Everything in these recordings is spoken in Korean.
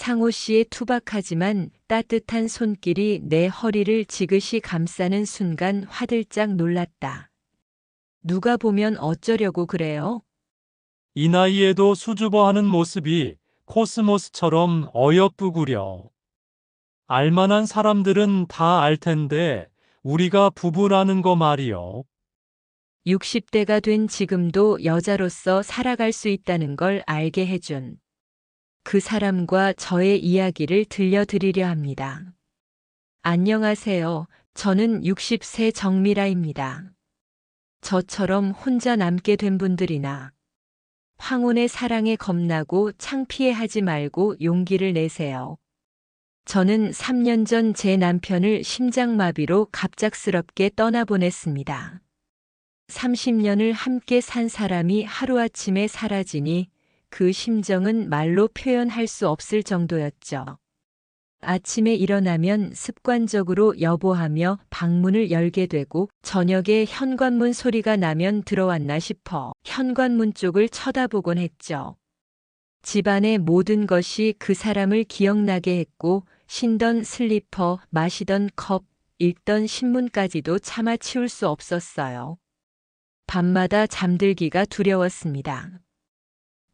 상호 씨의 투박하지만 따뜻한 손길이 내 허리를 지그시 감싸는 순간 화들짝 놀랐다. 누가 보면 어쩌려고 그래요? 이 나이에도 수줍어하는 모습이 코스모스처럼 어여쁘구려. 알만한 사람들은 다 알 텐데 우리가 부부라는 거 말이요. 60대가 된 지금도 여자로서 살아갈 수 있다는 걸 알게 해준 그 사람과 저의 이야기를 들려드리려 합니다. 안녕하세요. 저는 60세 정미라입니다. 저처럼 혼자 남게 된 분들이나 황혼의 사랑에 겁나고 창피해하지 말고 용기를 내세요. 저는 3년 전 제 남편을 심장마비로 갑작스럽게 떠나보냈습니다. 30년을 함께 산 사람이 하루아침에 사라지니 그 심정은 말로 표현할 수 없을 정도였죠. 아침에 일어나면 습관적으로 여보하며 방문을 열게 되고 저녁에 현관문 소리가 나면 들어왔나 싶어 현관문 쪽을 쳐다보곤 했죠. 집안의 모든 것이 그 사람을 기억나게 했고 신던 슬리퍼, 마시던 컵, 읽던 신문까지도 차마 치울 수 없었어요. 밤마다 잠들기가 두려웠습니다.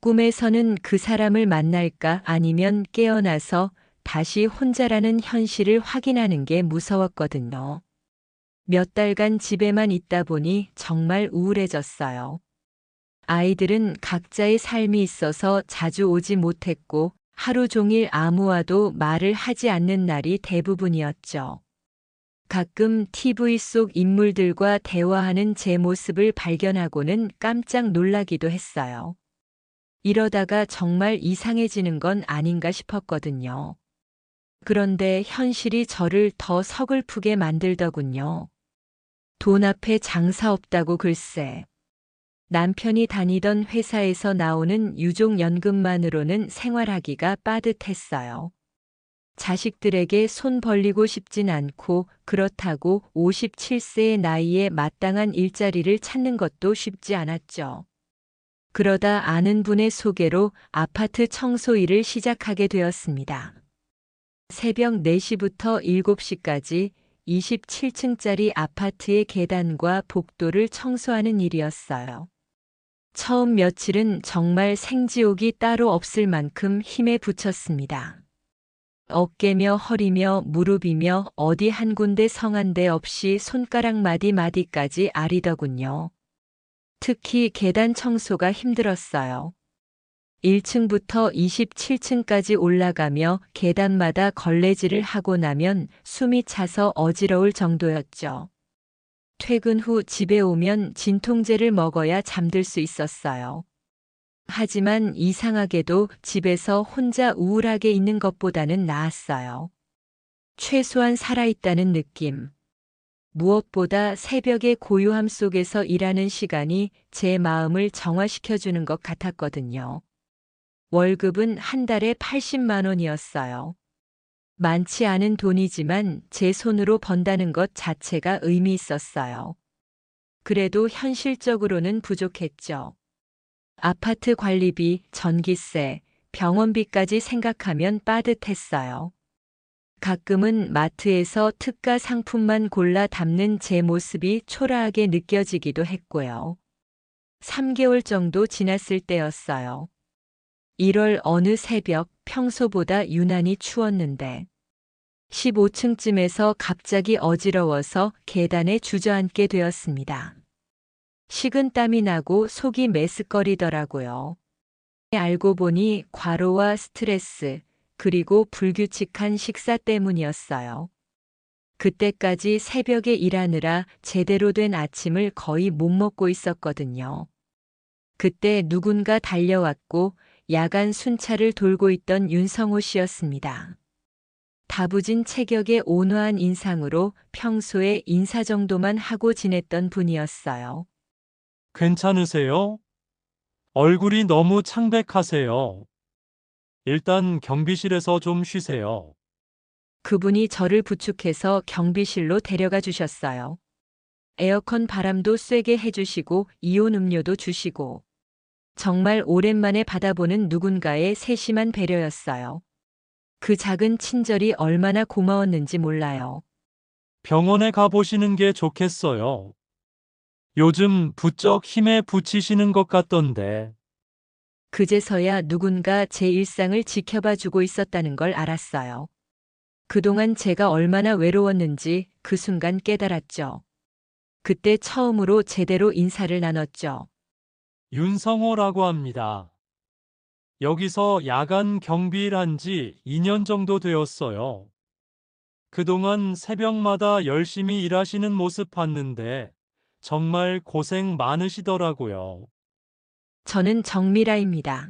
꿈에서는 그 사람을 만날까 아니면 깨어나서 다시 혼자라는 현실을 확인하는 게 무서웠거든요. 몇 달간 집에만 있다 보니 정말 우울해졌어요. 아이들은 각자의 삶이 있어서 자주 오지 못했고 하루 종일 아무와도 말을 하지 않는 날이 대부분이었죠. 가끔 TV 속 인물들과 대화하는 제 모습을 발견하고는 깜짝 놀라기도 했어요. 이러다가 정말 이상해지는 건 아닌가 싶었거든요. 그런데 현실이 저를 더 서글프게 만들더군요. 돈 앞에 장사 없다고 글쎄. 남편이 다니던 회사에서 나오는 유족연금만으로는 생활하기가 빠듯했어요. 자식들에게 손 벌리고 싶진 않고 그렇다고 57세의 나이에 마땅한 일자리를 찾는 것도 쉽지 않았죠. 그러다 아는 분의 소개로 아파트 청소 일을 시작하게 되었습니다. 새벽 4시부터 7시까지 27층짜리 아파트의 계단과 복도를 청소하는 일이었어요. 처음 며칠은 정말 생지옥이 따로 없을 만큼 힘에 부쳤습니다. 어깨며 허리며 무릎이며 어디 한 군데 성한 데 없이 손가락 마디마디까지 아리더군요. 특히 계단 청소가 힘들었어요. 1층부터 27층까지 올라가며 계단마다 걸레질을 하고 나면 숨이 차서 어지러울 정도였죠. 퇴근 후 집에 오면 진통제를 먹어야 잠들 수 있었어요. 하지만 이상하게도 집에서 혼자 우울하게 있는 것보다는 나았어요. 최소한 살아있다는 느낌. 무엇보다 새벽의 고요함 속에서 일하는 시간이 제 마음을 정화시켜주는 것 같았거든요. 월급은 한 달에 80만 원이었어요. 많지 않은 돈이지만 제 손으로 번다는 것 자체가 의미 있었어요. 그래도 현실적으로는 부족했죠. 아파트 관리비, 전기세, 병원비까지 생각하면 빠듯했어요. 가끔은 마트에서 특가 상품만 골라 담는 제 모습이 초라하게 느껴지기도 했고요. 3개월 정도 지났을 때였어요. 1월 어느 새벽 평소보다 유난히 추웠는데 15층쯤에서 갑자기 어지러워서 계단에 주저앉게 되었습니다. 식은땀이 나고 속이 메스꺼리더라고요. 알고 보니 과로와 스트레스, 그리고 불규칙한 식사 때문이었어요. 그때까지 새벽에 일하느라 제대로 된 아침을 거의 못 먹고 있었거든요. 그때 누군가 달려왔고 야간 순찰을 돌고 있던 윤성호 씨였습니다. 다부진 체격의 온화한 인상으로 평소에 인사 정도만 하고 지냈던 분이었어요. 괜찮으세요? 얼굴이 너무 창백하세요. 일단 경비실에서 좀 쉬세요. 그분이 저를 부축해서 경비실로 데려가 주셨어요. 에어컨 바람도 쐬게 해주시고 이온 음료도 주시고 정말 오랜만에 받아보는 누군가의 세심한 배려였어요. 그 작은 친절이 얼마나 고마웠는지 몰라요. 병원에 가보시는 게 좋겠어요. 요즘 부쩍 힘에 부치시는 것 같던데. 그제서야 누군가 제 일상을 지켜봐 주고 있었다는 걸 알았어요. 그동안 제가 얼마나 외로웠는지 그 순간 깨달았죠. 그때 처음으로 제대로 인사를 나눴죠. 윤성호라고 합니다. 여기서 야간 경비 일한 지 2년 정도 되었어요. 그동안 새벽마다 열심히 일하시는 모습 봤는데 정말 고생 많으시더라고요. 저는 정미라입니다.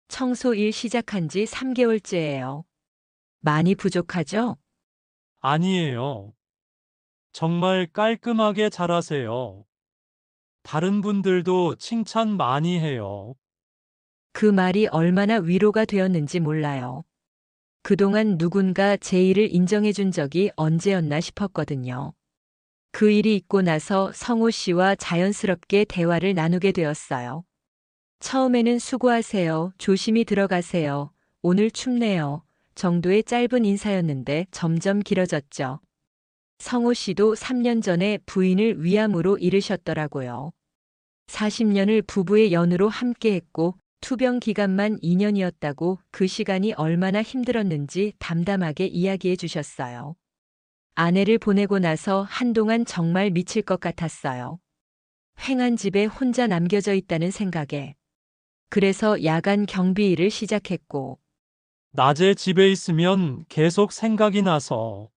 청소 일 시작한 지 3개월째예요. 많이 부족하죠? 아니에요. 정말 깔끔하게 잘하세요. 다른 분들도 칭찬 많이 해요. 그 말이 얼마나 위로가 되었는지 몰라요. 그동안 누군가 제 일을 인정해 준 적이 언제였나 싶었거든요. 그 일이 있고 나서 성호 씨와 자연스럽게 대화를 나누게 되었어요. 처음에는 수고하세요. 조심히 들어가세요. 오늘 춥네요. 정도의 짧은 인사였는데 점점 길어졌죠. 성호 씨도 3년 전에 부인을 위암으로 잃으셨더라고요. 40년을 부부의 연으로 함께했고 투병 기간만 2년이었다고 그 시간이 얼마나 힘들었는지 담담하게 이야기해 주셨어요. 아내를 보내고 나서 한동안 정말 미칠 것 같았어요. 횡한 집에 혼자 남겨져 있다는 생각에. 그래서 야간 경비 일을 시작했고 낮에 집에 있으면 계속 생각이 나서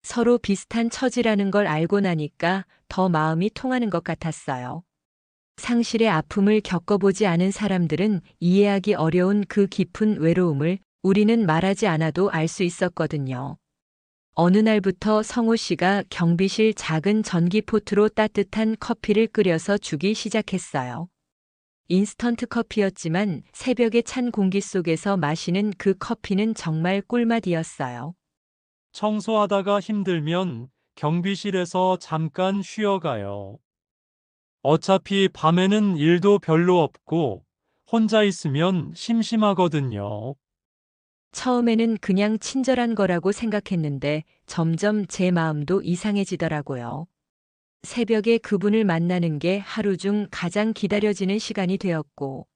서로 비슷한 처지라는 걸 알고 나니까 더 마음이 통하는 것 같았어요. 상실의 아픔을 겪어보지 않은 사람들은 이해하기 어려운 그 깊은 외로움을 우리는 말하지 않아도 알 수 있었거든요. 어느 날부터 성호 씨가 경비실 작은 전기포트로 따뜻한 커피를 끓여서 주기 시작했어요. 인스턴트 커피였지만 새벽의 찬 공기 속에서 마시는 그 커피는 정말 꿀맛이었어요. 청소하다가 힘들면 경비실에서 잠깐 쉬어가요. 어차피 밤에는 일도 별로 없고 혼자 있으면 심심하거든요. 처음에는 그냥 친절한 거라고 생각했는데 점점 제 마음도 이상해지더라고요. 새벽에 그분을 만나는 게 하루 중 가장 기다려지는 시간이 되었고,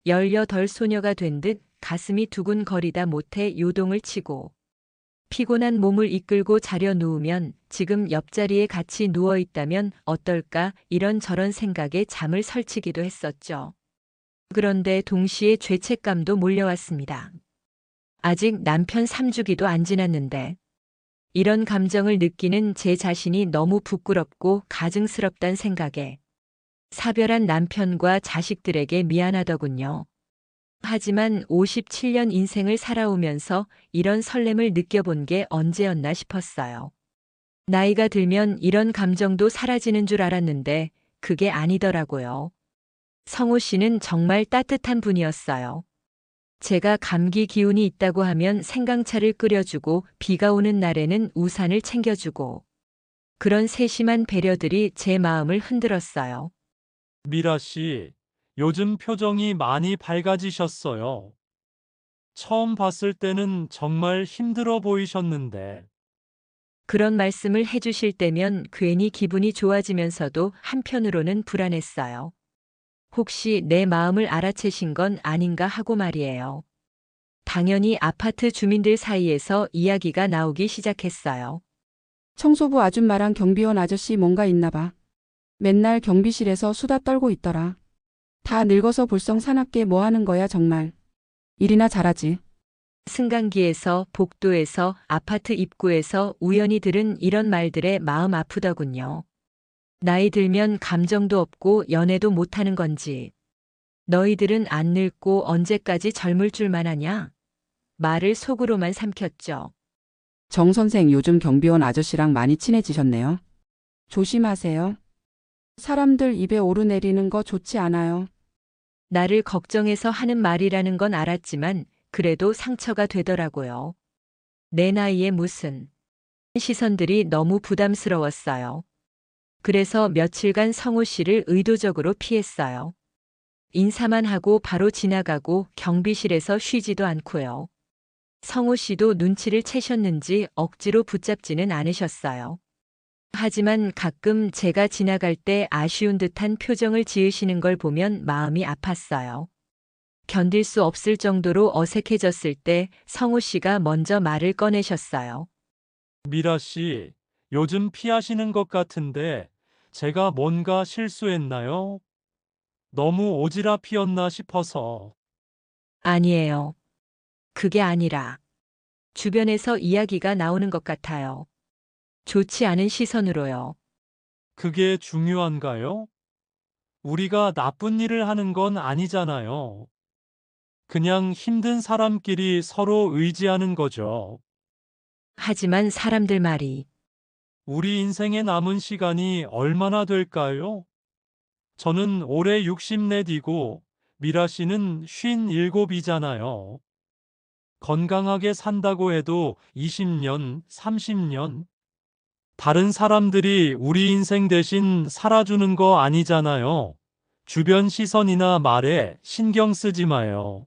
18 소녀가 된 듯 가슴이 두근거리다 못해 요동을 치고, 피곤한 몸을 이끌고 자려 누우면 지금 옆자리에 같이 누워 있다면 어떨까 이런저런 생각에 잠을 설치기도 했었죠. 그런데 동시에 죄책감도 몰려왔습니다. 아직 남편 3주기도 안 지났는데, 이런 감정을 느끼는 제 자신이 너무 부끄럽고 가증스럽단 생각에 사별한 남편과 자식들에게 미안하더군요. 하지만 57년 인생을 살아오면서 이런 설렘을 느껴본 게 언제였나 싶었어요. 나이가 들면 이런 감정도 사라지는 줄 알았는데 그게 아니더라고요. 성호 씨는 정말 따뜻한 분이었어요. 제가 감기 기운이 있다고 하면 생강차를 끓여주고 비가 오는 날에는 우산을 챙겨주고 그런 세심한 배려들이 제 마음을 흔들었어요. 미라 씨, 요즘 표정이 많이 밝아지셨어요. 처음 봤을 때는 정말 힘들어 보이셨는데, 그런 말씀을 해주실 때면 괜히 기분이 좋아지면서도 한편으로는 불안했어요. 혹시 내 마음을 알아채신 건 아닌가 하고 말이에요. 당연히 아파트 주민들 사이에서 이야기가 나오기 시작했어요. 청소부 아줌마랑 경비원 아저씨 뭔가 있나 봐. 맨날 경비실에서 수다 떨고 있더라. 다 늙어서 볼썽사납게 뭐 하는 거야 정말. 일이나 잘하지. 승강기에서, 복도에서, 아파트 입구에서 우연히 들은 이런 말들에 마음 아프더군요. 나이 들면 감정도 없고 연애도 못하는 건지. 너희들은 안 늙고 언제까지 젊을 줄만 아냐? 말을 속으로만 삼켰죠. 정 선생 요즘 경비원 아저씨랑 많이 친해지셨네요. 조심하세요. 사람들 입에 오르내리는 거 좋지 않아요. 나를 걱정해서 하는 말이라는 건 알았지만 그래도 상처가 되더라고요. 내 나이에 무슨 시선들이 너무 부담스러웠어요. 그래서 며칠간 성호 씨를 의도적으로 피했어요. 인사만 하고 바로 지나가고 경비실에서 쉬지도 않고요. 성호 씨도 눈치를 채셨는지 억지로 붙잡지는 않으셨어요. 하지만 가끔 제가 지나갈 때 아쉬운 듯한 표정을 지으시는 걸 보면 마음이 아팠어요. 견딜 수 없을 정도로 어색해졌을 때 성호 씨가 먼저 말을 꺼내셨어요. 미라 씨, 요즘 피하시는 것 같은데 제가 뭔가 실수했나요? 너무 오지랖 피었나 싶어서. 아니에요. 그게 아니라 주변에서 이야기가 나오는 것 같아요. 좋지 않은 시선으로요. 그게 중요한가요? 우리가 나쁜 일을 하는 건 아니잖아요. 그냥 힘든 사람끼리 서로 의지하는 거죠. 하지만 사람들 말이 우리 인생에 남은 시간이 얼마나 될까요? 저는 올해 64이고 미라 씨는 57이잖아요. 건강하게 산다고 해도 20년, 30년. 다른 사람들이 우리 인생 대신 살아주는 거 아니잖아요. 주변 시선이나 말에 신경 쓰지 마요.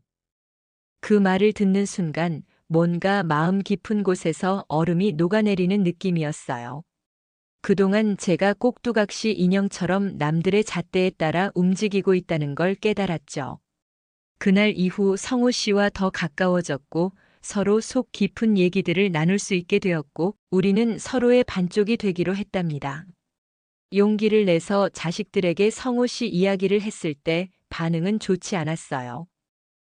그 말을 듣는 순간 뭔가 마음 깊은 곳에서 얼음이 녹아내리는 느낌이었어요. 그동안 제가 꼭두각시 인형처럼 남들의 잣대에 따라 움직이고 있다는 걸 깨달았죠. 그날 이후 성호 씨와 더 가까워졌고 서로 속 깊은 얘기들을 나눌 수 있게 되었고 우리는 서로의 반쪽이 되기로 했답니다. 용기를 내서 자식들에게 성호 씨 이야기를 했을 때 반응은 좋지 않았어요.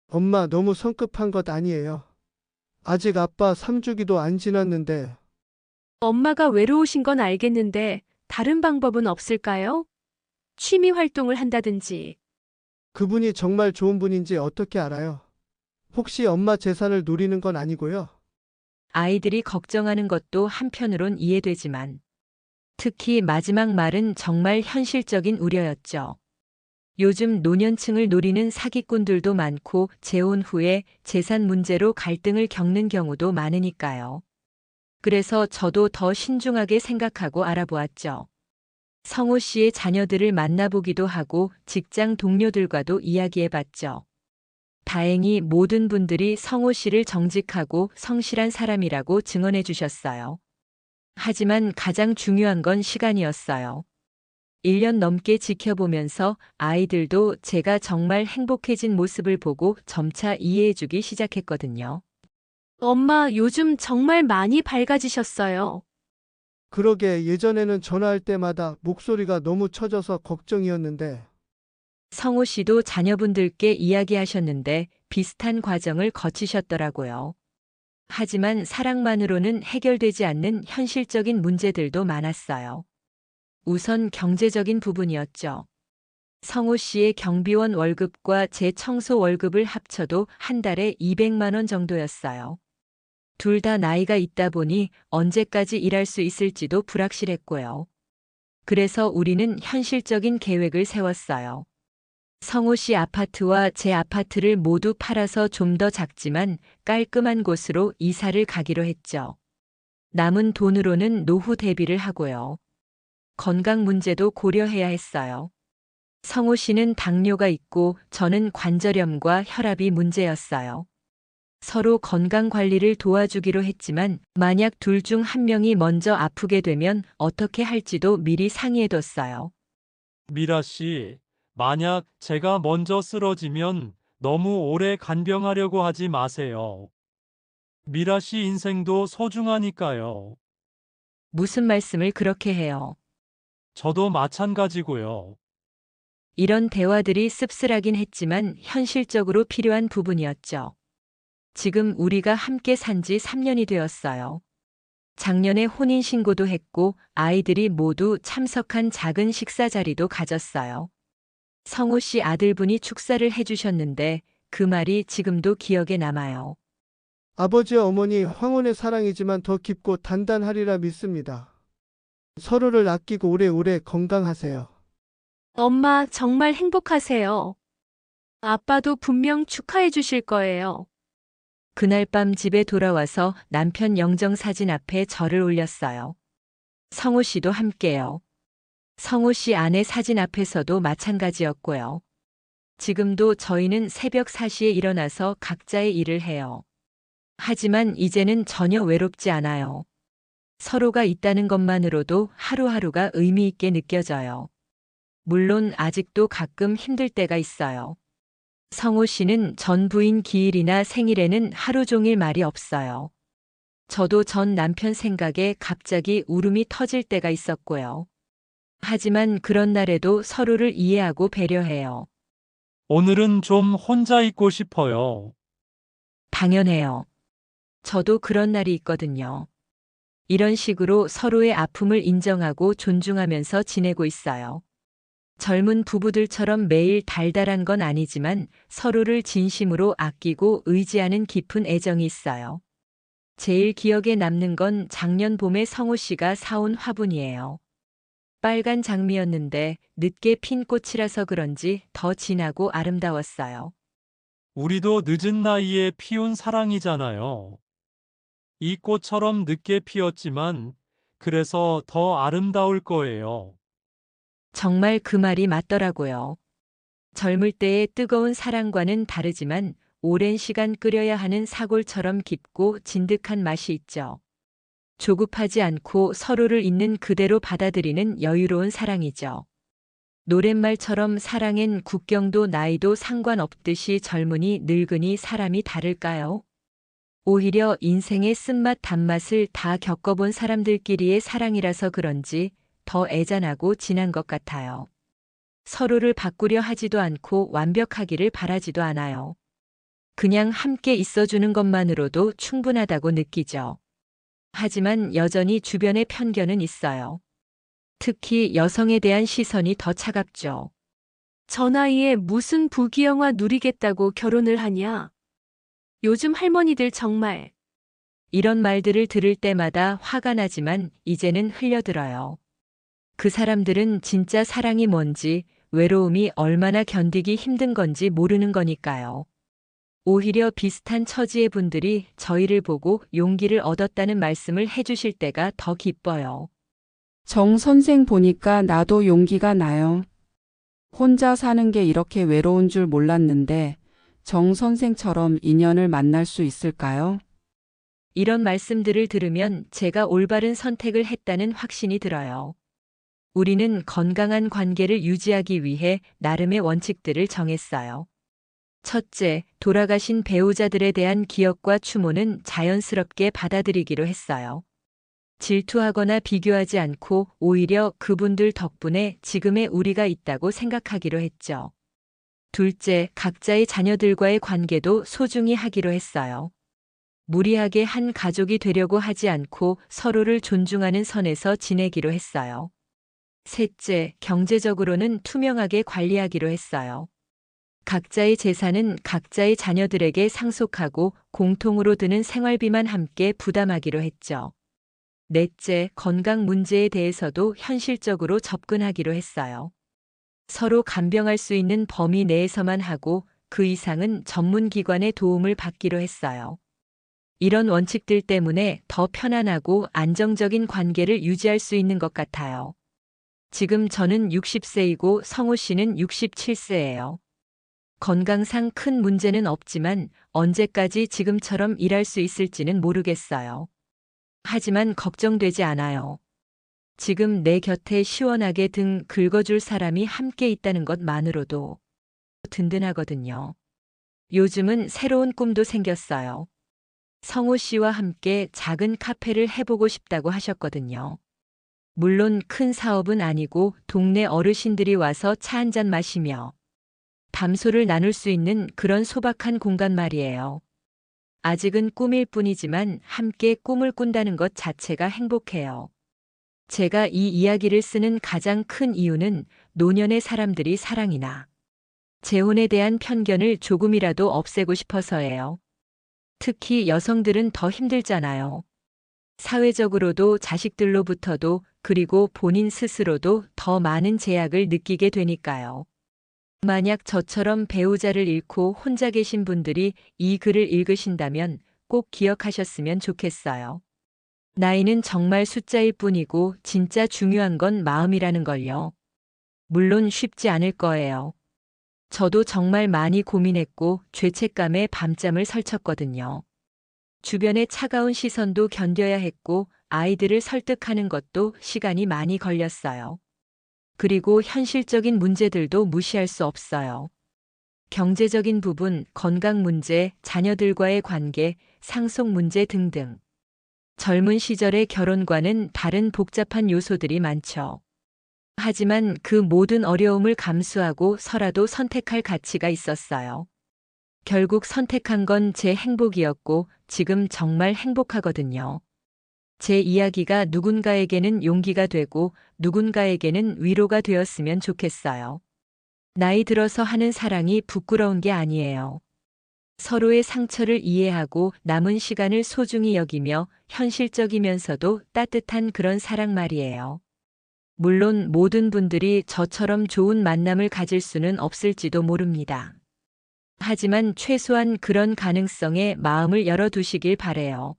엄마 너무 성급한 것 아니에요. 아직 아빠 3주기도 안 지났는데 엄마가 외로우신 건 알겠는데 다른 방법은 없을까요? 취미 활동을 한다든지. 그분이 정말 좋은 분인지 어떻게 알아요? 혹시 엄마 재산을 노리는 건 아니고요. 아이들이 걱정하는 것도 한편으론 이해되지만 특히 마지막 말은 정말 현실적인 우려였죠. 요즘 노년층을 노리는 사기꾼들도 많고 재혼 후에 재산 문제로 갈등을 겪는 경우도 많으니까요. 그래서 저도 더 신중하게 생각하고 알아보았죠. 성호 씨의 자녀들을 만나보기도 하고 직장 동료들과도 이야기해봤죠. 다행히 모든 분들이 성호 씨를 정직하고 성실한 사람이라고 증언해 주셨어요. 하지만 가장 중요한 건 시간이었어요. 1년 넘게 지켜보면서 아이들도 제가 정말 행복해진 모습을 보고 점차 이해해주기 시작했거든요. 엄마 요즘 정말 많이 밝아지셨어요. 그러게 예전에는 전화할 때마다 목소리가 너무 처져서 걱정이었는데 성호 씨도 자녀분들께 이야기하셨는데 비슷한 과정을 거치셨더라고요. 하지만 사랑만으로는 해결되지 않는 현실적인 문제들도 많았어요. 우선 경제적인 부분이었죠. 성호 씨의 경비원 월급과 제 청소 월급을 합쳐도 한 달에 200만 원 정도였어요. 둘 다 나이가 있다 보니 언제까지 일할 수 있을지도 불확실했고요. 그래서 우리는 현실적인 계획을 세웠어요. 성호 씨 아파트와 제 아파트를 모두 팔아서 좀 더 작지만 깔끔한 곳으로 이사를 가기로 했죠. 남은 돈으로는 노후 대비를 하고요. 건강 문제도 고려해야 했어요. 성호 씨는 당뇨가 있고 저는 관절염과 혈압이 문제였어요. 서로 건강 관리를 도와주기로 했지만 만약 둘 중 한 명이 먼저 아프게 되면 어떻게 할지도 미리 상의해뒀어요. 미라 씨, 만약 제가 먼저 쓰러지면 너무 오래 간병하려고 하지 마세요. 미라 씨 인생도 소중하니까요. 무슨 말씀을 그렇게 해요? 저도 마찬가지고요. 이런 대화들이 씁쓸하긴 했지만 현실적으로 필요한 부분이었죠. 지금 우리가 함께 산 지 3년이 되었어요. 작년에 혼인신고도 했고 아이들이 모두 참석한 작은 식사 자리도 가졌어요. 성호 씨 아들분이 축사를 해주셨는데 그 말이 지금도 기억에 남아요. 아버지와 어머니 황혼의 사랑이지만 더 깊고 단단하리라 믿습니다. 서로를 아끼고 오래오래 건강하세요. 엄마 정말 행복하세요. 아빠도 분명 축하해 주실 거예요. 그날 밤 집에 돌아와서 남편 영정사진 앞에 절을 올렸어요. 성호 씨도 함께요. 성호 씨 아내 사진 앞에서도 마찬가지였고요. 지금도 저희는 새벽 4시에 일어나서 각자의 일을 해요. 하지만 이제는 전혀 외롭지 않아요. 서로가 있다는 것만으로도 하루하루가 의미 있게 느껴져요. 물론 아직도 가끔 힘들 때가 있어요. 성호 씨는 전 부인 기일이나 생일에는 하루 종일 말이 없어요. 저도 전 남편 생각에 갑자기 울음이 터질 때가 있었고요. 하지만 그런 날에도 서로를 이해하고 배려해요. 오늘은 좀 혼자 있고 싶어요. 당연해요. 저도 그런 날이 있거든요. 이런 식으로 서로의 아픔을 인정하고 존중하면서 지내고 있어요. 젊은 부부들처럼 매일 달달한 건 아니지만 서로를 진심으로 아끼고 의지하는 깊은 애정이 있어요. 제일 기억에 남는 건 작년 봄에 성호 씨가 사온 화분이에요. 빨간 장미였는데 늦게 핀 꽃이라서 그런지 더 진하고 아름다웠어요. 우리도 늦은 나이에 피운 사랑이잖아요. 이 꽃처럼 늦게 피었지만 그래서 더 아름다울 거예요. 정말 그 말이 맞더라고요. 젊을 때의 뜨거운 사랑과는 다르지만 오랜 시간 끓여야 하는 사골처럼 깊고 진득한 맛이 있죠. 조급하지 않고 서로를 있는 그대로 받아들이는 여유로운 사랑이죠. 노랫말처럼 사랑엔 국경도 나이도 상관없듯이 젊으니 늙으니 사람이 다를까요? 오히려 인생의 쓴맛 단맛을 다 겪어본 사람들끼리의 사랑이라서 그런지 더 애잔하고 진한 것 같아요. 서로를 바꾸려 하지도 않고 완벽하기를 바라지도 않아요. 그냥 함께 있어주는 것만으로도 충분하다고 느끼죠. 하지만 여전히 주변에 편견은 있어요. 특히 여성에 대한 시선이 더 차갑죠. 저 나이에 무슨 부귀영화 누리겠다고 결혼을 하냐? 요즘 할머니들 정말. 이런 말들을 들을 때마다 화가 나지만 이제는 흘려들어요. 그 사람들은 진짜 사랑이 뭔지, 외로움이 얼마나 견디기 힘든 건지 모르는 거니까요. 오히려 비슷한 처지의 분들이 저희를 보고 용기를 얻었다는 말씀을 해주실 때가 더 기뻐요. 정 선생 보니까 나도 용기가 나요. 혼자 사는 게 이렇게 외로운 줄 몰랐는데 정 선생처럼 인연을 만날 수 있을까요? 이런 말씀들을 들으면 제가 올바른 선택을 했다는 확신이 들어요. 우리는 건강한 관계를 유지하기 위해 나름의 원칙들을 정했어요. 첫째, 돌아가신 배우자들에 대한 기억과 추모는 자연스럽게 받아들이기로 했어요. 질투하거나 비교하지 않고 오히려 그분들 덕분에 지금의 우리가 있다고 생각하기로 했죠. 둘째, 각자의 자녀들과의 관계도 소중히 하기로 했어요. 무리하게 한 가족이 되려고 하지 않고 서로를 존중하는 선에서 지내기로 했어요. 셋째, 경제적으로는 투명하게 관리하기로 했어요. 각자의 재산은 각자의 자녀들에게 상속하고 공통으로 드는 생활비만 함께 부담하기로 했죠. 넷째, 건강 문제에 대해서도 현실적으로 접근하기로 했어요. 서로 간병할 수 있는 범위 내에서만 하고 그 이상은 전문기관의 도움을 받기로 했어요. 이런 원칙들 때문에 더 편안하고 안정적인 관계를 유지할 수 있는 것 같아요. 지금 저는 60세이고 성호 씨는 67세예요. 건강상 큰 문제는 없지만 언제까지 지금처럼 일할 수 있을지는 모르겠어요. 하지만 걱정되지 않아요. 지금 내 곁에 시원하게 등 긁어줄 사람이 함께 있다는 것만으로도 든든하거든요. 요즘은 새로운 꿈도 생겼어요. 성호 씨와 함께 작은 카페를 해보고 싶다고 하셨거든요. 물론 큰 사업은 아니고 동네 어르신들이 와서 차 한잔 마시며 담소를 나눌 수 있는 그런 소박한 공간 말이에요. 아직은 꿈일 뿐이지만 함께 꿈을 꾼다는 것 자체가 행복해요. 제가 이 이야기를 쓰는 가장 큰 이유는 노년의 사람들이 사랑이나 재혼에 대한 편견을 조금이라도 없애고 싶어서예요. 특히 여성들은 더 힘들잖아요. 사회적으로도 자식들로부터도 그리고 본인 스스로도 더 많은 제약을 느끼게 되니까요. 만약 저처럼 배우자를 잃고 혼자 계신 분들이 이 글을 읽으신다면 꼭 기억하셨으면 좋겠어요. 나이는 정말 숫자일 뿐이고 진짜 중요한 건 마음이라는 걸요. 물론 쉽지 않을 거예요. 저도 정말 많이 고민했고 죄책감에 밤잠을 설쳤거든요. 주변의 차가운 시선도 견뎌야 했고 아이들을 설득하는 것도 시간이 많이 걸렸어요. 그리고 현실적인 문제들도 무시할 수 없어요. 경제적인 부분, 건강 문제, 자녀들과의 관계, 상속 문제 등등. 젊은 시절의 결혼과는 다른 복잡한 요소들이 많죠. 하지만 그 모든 어려움을 감수하고 서라도 선택할 가치가 있었어요. 결국 선택한 건 제 행복이었고 지금 정말 행복하거든요. 제 이야기가 누군가에게는 용기가 되고 누군가에게는 위로가 되었으면 좋겠어요. 나이 들어서 하는 사랑이 부끄러운 게 아니에요. 서로의 상처를 이해하고 남은 시간을 소중히 여기며 현실적이면서도 따뜻한 그런 사랑 말이에요. 물론 모든 분들이 저처럼 좋은 만남을 가질 수는 없을지도 모릅니다. 하지만 최소한 그런 가능성에 마음을 열어두시길 바래요.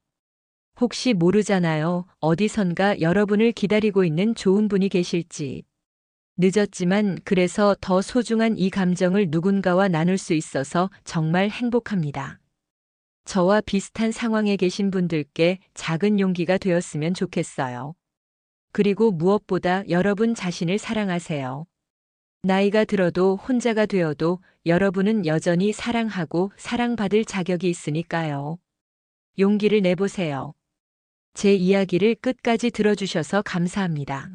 혹시 모르잖아요. 어디선가 여러분을 기다리고 있는 좋은 분이 계실지. 늦었지만 그래서 더 소중한 이 감정을 누군가와 나눌 수 있어서 정말 행복합니다. 저와 비슷한 상황에 계신 분들께 작은 용기가 되었으면 좋겠어요. 그리고 무엇보다 여러분 자신을 사랑하세요. 나이가 들어도 혼자가 되어도 여러분은 여전히 사랑하고 사랑받을 자격이 있으니까요. 용기를 내보세요. 제 이야기를 끝까지 들어주셔서 감사합니다.